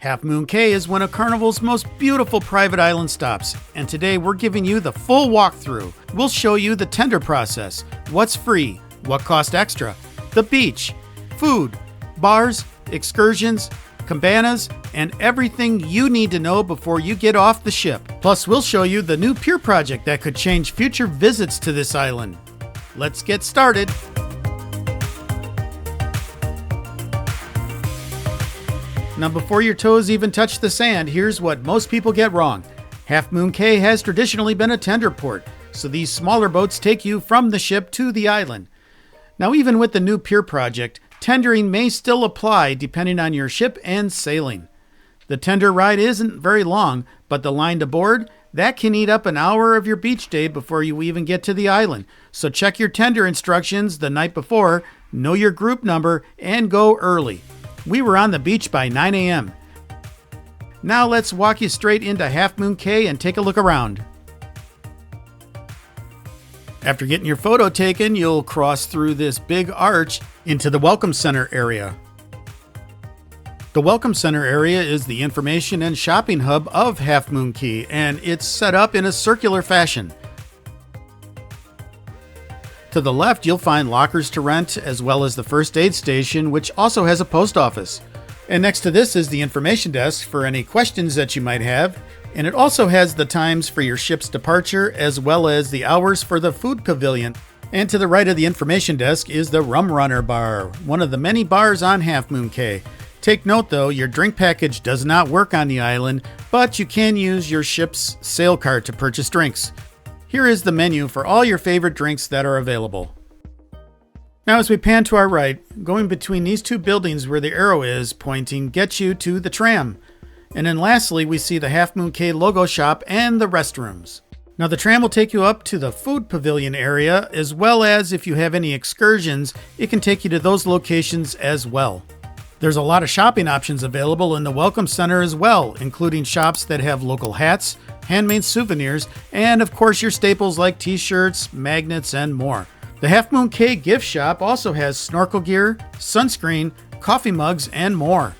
Half Moon Cay is one of Carnival's most beautiful private island stops, and today we're giving you the full walkthrough. We'll show you the tender process, what's free, what cost extra, the beach, food, bars, excursions, cabanas, and everything you need to know before you get off the ship. Plus, we'll show you the new Pier project that could change future visits to this island. Let's get started. Now, before your toes even touch the sand, here's what most people get wrong. Half Moon Cay has traditionally been a tender port, so these smaller boats take you from the ship to the island. Now, even with the new Pier project, tendering may still apply depending on your ship and sailing. The tender ride isn't very long, but the line to board, that can eat up an hour of your beach day before you even get to the island. So check your tender instructions the night before, know your group number, and go early. We were on the beach by 9 a.m. Now let's walk you straight into Half Moon Cay and take a look around. After getting your photo taken, you'll cross through this big arch into the Welcome Center area. The Welcome Center area is the information and shopping hub of Half Moon Cay, and it's set up in a circular fashion. To the left, you'll find lockers to rent, as well as the first aid station, which also has a post office. And next to this is the information desk for any questions that you might have. And it also has the times for your ship's departure, as well as the hours for the food pavilion. And to the right of the information desk is the Rum Runner Bar, one of the many bars on Half Moon Cay. Take note though, your drink package does not work on the island, but you can use your ship's sail card to purchase drinks. Here is the menu for all your favorite drinks that are available. Now as we pan to our right, going between these two buildings where the arrow is pointing gets you to the tram. And then lastly, we see the Half Moon Cay logo shop and the restrooms. Now the tram will take you up to the food pavilion area, as well as if you have any excursions, it can take you to those locations as well. There's a lot of shopping options available in the Welcome Center as well, including shops that have local hats, handmade souvenirs, and of course your staples like t-shirts, magnets, and more. The Half Moon Cay gift shop also has snorkel gear, sunscreen, coffee mugs, and more.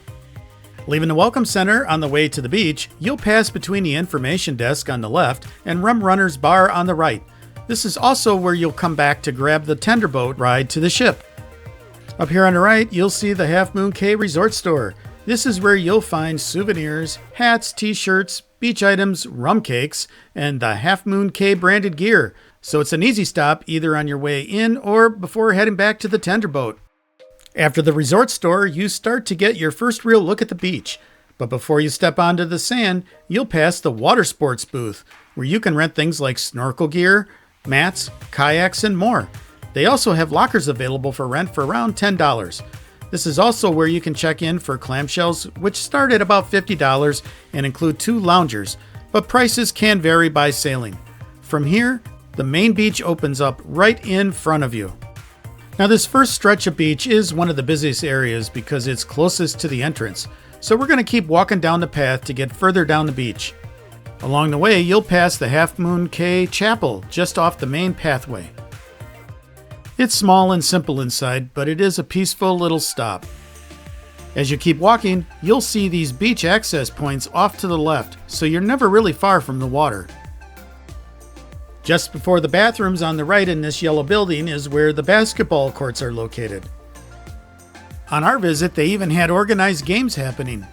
Leaving the Welcome Center on the way to the beach, you'll pass between the information desk on the left and Rum Runner's Bar on the right. This is also where you'll come back to grab the tender boat ride to the ship. Up here on the right, you'll see the Half Moon Cay Resort Store. This is where you'll find souvenirs, hats, t-shirts, beach items, rum cakes, and the Half Moon Cay branded gear. So it's an easy stop either on your way in or before heading back to the tender boat. After the resort store, you start to get your first real look at the beach. But before you step onto the sand, you'll pass the water sports booth, where you can rent things like snorkel gear, mats, kayaks, and more. They also have lockers available for rent for around $10. This is also where you can check in for clamshells, which start at about $50 and include 2 loungers, but prices can vary by sailing. From here, the main beach opens up right in front of you. Now this first stretch of beach is one of the busiest areas because it's closest to the entrance, so we're going to keep walking down the path to get further down the beach. Along the way, you'll pass the Half Moon Cay Chapel just off the main pathway. It's small and simple inside, but it is a peaceful little stop. As you keep walking, you'll see these beach access points off to the left, so you're never really far from the water. Just before the bathrooms on the right in this yellow building is where the basketball courts are located. On our visit, they even had organized games happening.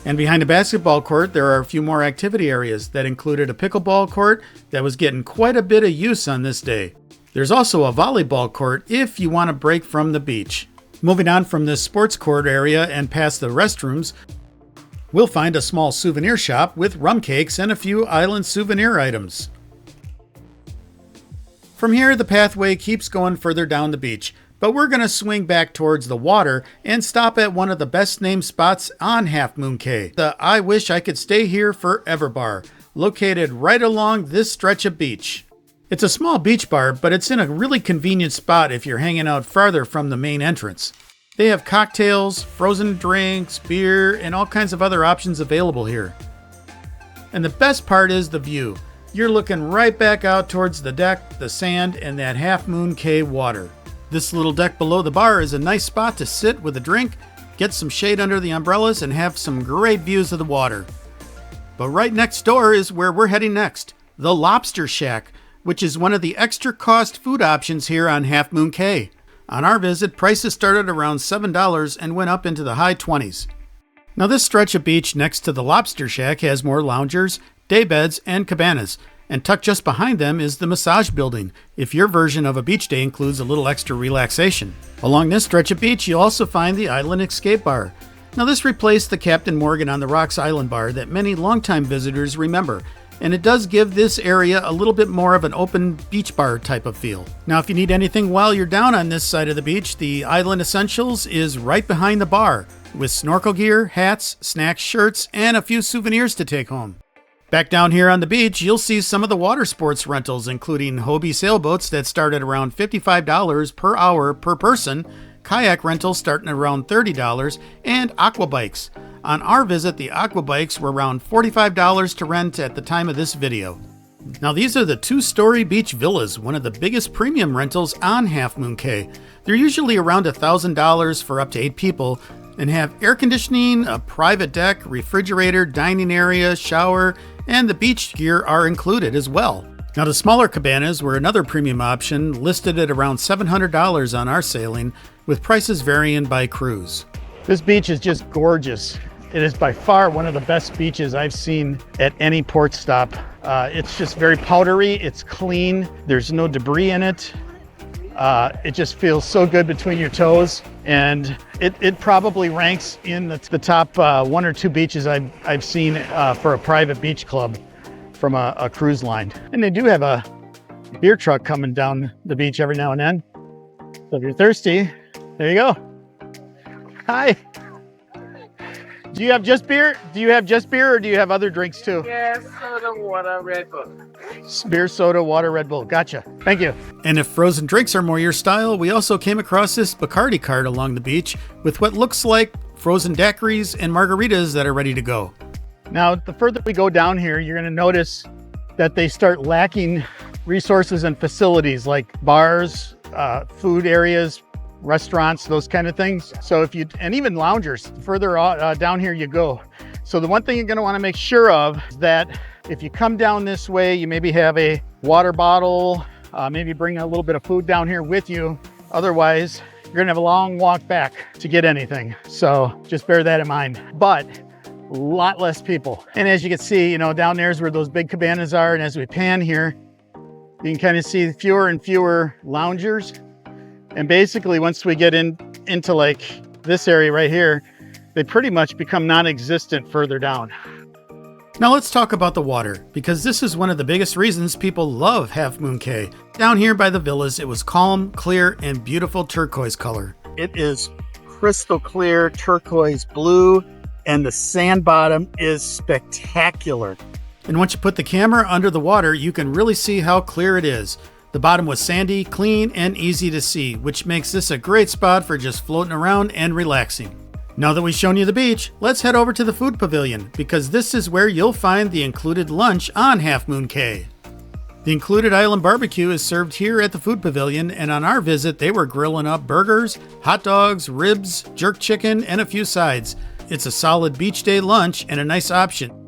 And behind the basketball court, there are a few more activity areas that included a pickleball court that was getting quite a bit of use on this day. There's also a volleyball court if you want to break from the beach. Moving on from this sports court area and past the restrooms, we'll find a small souvenir shop with rum cakes and a few island souvenir items. From here, the pathway keeps going further down the beach, but we're going to swing back towards the water and stop at one of the best named spots on Half Moon Cay, the I Wish I Could Stay Here Forever Bar, located right along this stretch of beach. It's a small beach bar, but it's in a really convenient spot if you're hanging out farther from the main entrance. They have cocktails, frozen drinks, beer, and all kinds of other options available here. And the best part is the view. You're looking right back out towards the deck, the sand, and that Half Moon Cay water. This little deck below the bar is a nice spot to sit with a drink get some shade under the umbrellas, and have some great views of the water. But right next door is where we're heading next, the Lobster Shack, which is one of the extra cost food options here on Half Moon Cay. On our visit, prices started around $7 and went up into the high 20s. Now this stretch of beach next to the Lobster Shack has more loungers, day beds, and cabanas, and tucked just behind them is the massage building, if your version of a beach day includes a little extra relaxation. Along this stretch of beach, you'll also find the Island Escape Bar. Now this replaced the Captain Morgan on the Rocks Island bar that many longtime visitors remember, and it does give this area a little bit more of an open beach bar type of feel. Now if you need anything while you're down on this side of the beach, the Island Essentials is right behind the bar, with snorkel gear, hats, snacks, shirts, and a few souvenirs to take home. Back down here on the beach, you'll see some of the water sports rentals, including Hobie sailboats that start at around $55 per hour per person, kayak rentals starting at around $30, and aqua bikes. On our visit, the aqua bikes were around $45 to rent at the time of this video. Now these are the two-story beach villas, one of the biggest premium rentals on Half Moon Cay. They're usually around $1,000 for up to 8 people, and have air conditioning, a private deck, refrigerator, dining area, shower, and the beach gear are included as well. Now the smaller cabanas were another premium option, listed at around $700 on our sailing, with prices varying by cruise. This beach is just gorgeous. It is by far one of the best beaches I've seen at any port stop. It's just very powdery, it's clean, there's no debris in it. It just feels so good between your toes, and it probably ranks in the top 1 or 2 beaches I've seen for a private beach club from a cruise line. And they do have a beer truck coming down the beach every now and then. So if you're thirsty, there you go. Hi. Do you have just beer? Do you have just beer, or do you have other drinks too? Yes, soda, water, Red Bull. Beer, soda, water, Red Bull. Gotcha. Thank you. And if frozen drinks are more your style, we also came across this Bacardi cart along the beach with what looks like frozen daiquiris and margaritas that are ready to go. Now, the further we go down here, you're going to notice that they start lacking resources and facilities like bars, food areas, restaurants, those kind of things. So and even loungers, the further down here you go. So the one thing you're going to want to make sure of is that if you come down this way, you maybe have a water bottle, maybe bring a little bit of food down here with you. Otherwise, you're going to have a long walk back to get anything. So just bear that in mind. But a lot less people. And as you can see, down there is where those big cabanas are. And as we pan here, you can kind of see fewer and fewer loungers. And basically, once we get into like this area right here, they pretty much become non-existent further down. Now let's talk about the water, because this is one of the biggest reasons people love Half Moon Cay. Down here by the villas, it was calm, clear, and beautiful turquoise color. It is crystal clear turquoise blue, and the sand bottom is spectacular. And once you put the camera under the water, you can really see how clear it is. The bottom was sandy, clean, and easy to see, which makes this a great spot for just floating around and relaxing. Now that we've shown you the beach, let's head over to the food pavilion, because this is where you'll find the included lunch on Half Moon Cay. The included island barbecue is served here at the food pavilion, and on our visit they were grilling up burgers, hot dogs, ribs, jerk chicken, and a few sides. It's a solid beach day lunch and a nice option.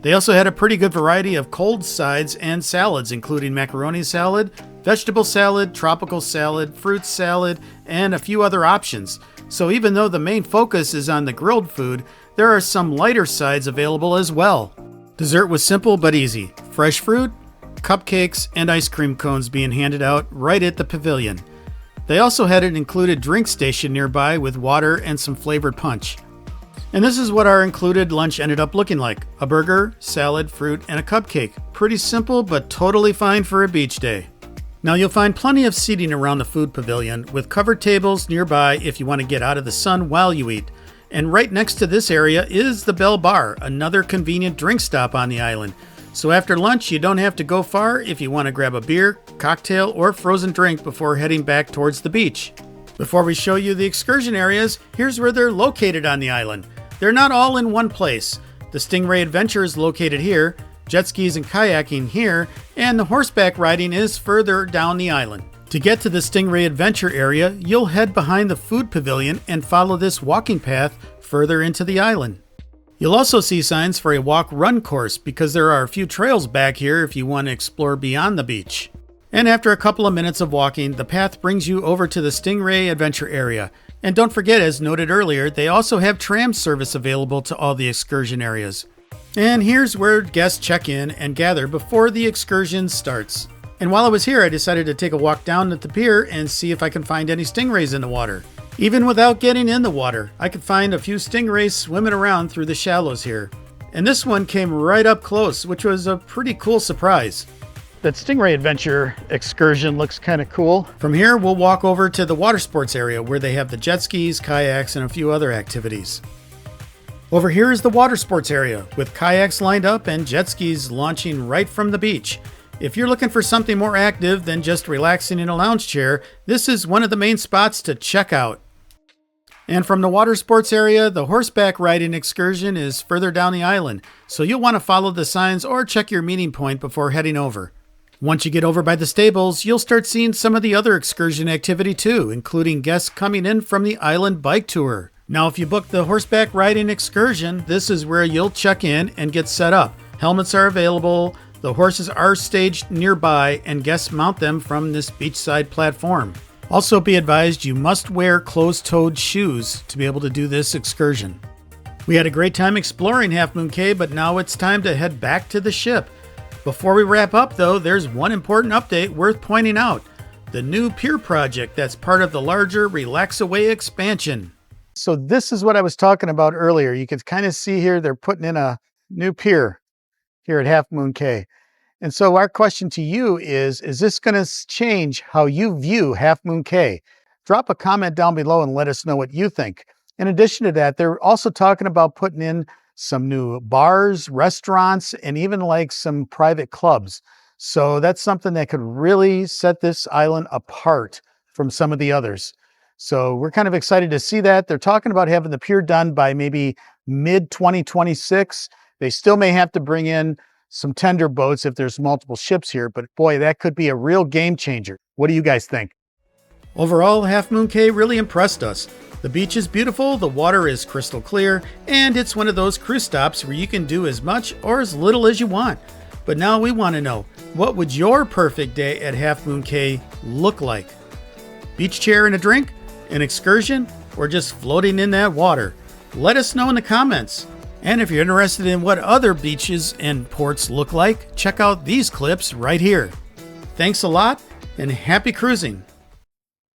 They also had a pretty good variety of cold sides and salads, including macaroni salad, vegetable salad, tropical salad, fruit salad, and a few other options. So even though the main focus is on the grilled food, there are some lighter sides available as well. Dessert was simple but easy. Fresh fruit, cupcakes, and ice cream cones being handed out right at the pavilion. They also had an included drink station nearby with water and some flavored punch. And this is what our included lunch ended up looking like. A burger, salad, fruit, and a cupcake. Pretty simple, but totally fine for a beach day. Now you'll find plenty of seating around the food pavilion with covered tables nearby if you want to get out of the sun while you eat. And right next to this area is the Bell Bar, another convenient drink stop on the island. So after lunch, you don't have to go far if you want to grab a beer, cocktail, or frozen drink before heading back towards the beach. Before we show you the excursion areas, here's where they're located on the island. They're not all in one place. The Stingray Adventure is located here, jet skis and kayaking here, and the horseback riding is further down the island. To get to the Stingray Adventure area, you'll head behind the food pavilion and follow this walking path further into the island. You'll also see signs for a walk-run course because there are a few trails back here if you want to explore beyond the beach. And after a couple of minutes of walking, the path brings you over to the Stingray Adventure area. And don't forget, as noted earlier, they also have tram service available to all the excursion areas. And here's where guests check in and gather before the excursion starts. And while I was here, I decided to take a walk down at the pier and see if I can find any stingrays in the water. Even without getting in the water, I could find a few stingrays swimming around through the shallows here. And this one came right up close, which was a pretty cool surprise. That Stingray Adventure excursion looks kind of cool. From here, we'll walk over to the water sports area where they have the jet skis, kayaks, and a few other activities. Over here is the water sports area with kayaks lined up and jet skis launching right from the beach. If you're looking for something more active than just relaxing in a lounge chair, this is one of the main spots to check out. And from the water sports area, the horseback riding excursion is further down the island, so you'll want to follow the signs or check your meeting point before heading over. Once you get over by the stables, you'll start seeing some of the other excursion activity too, including guests coming in from the island bike tour. Now, if you book the horseback riding excursion, this is where you'll check in and get set up. Helmets are available, the horses are staged nearby, and guests mount them from this beachside platform. Also be advised you must wear closed-toed shoes to be able to do this excursion. We had a great time exploring Half Moon Cay, but now it's time to head back to the ship. Before we wrap up though, there's one important update worth pointing out. The new pier project that's part of the larger RelaxAway expansion. So this is what I was talking about earlier. You can kind of see here they're putting in a new pier here at Half Moon Cay. And so our question to you is this going to change how you view Half Moon Cay? Drop a comment down below and let us know what you think. In addition to that, they're also talking about putting in some new bars, restaurants, and even like some private clubs. So that's something that could really set this island apart from some of the others. So we're kind of excited to see that. They're talking about having the pier done by maybe mid-2026. They still may have to bring in some tender boats if there's multiple ships here, but boy, that could be a real game changer. What do you guys think? Overall, Half Moon Cay really impressed us. The beach is beautiful, the water is crystal clear, and it's one of those cruise stops where you can do as much or as little as you want. But now we want to know, what would your perfect day at Half Moon Cay look like? Beach chair and a drink? An excursion? Or just floating in that water? Let us know in the comments. And if you're interested in what other beaches and ports look like, check out these clips right here. Thanks a lot and happy cruising!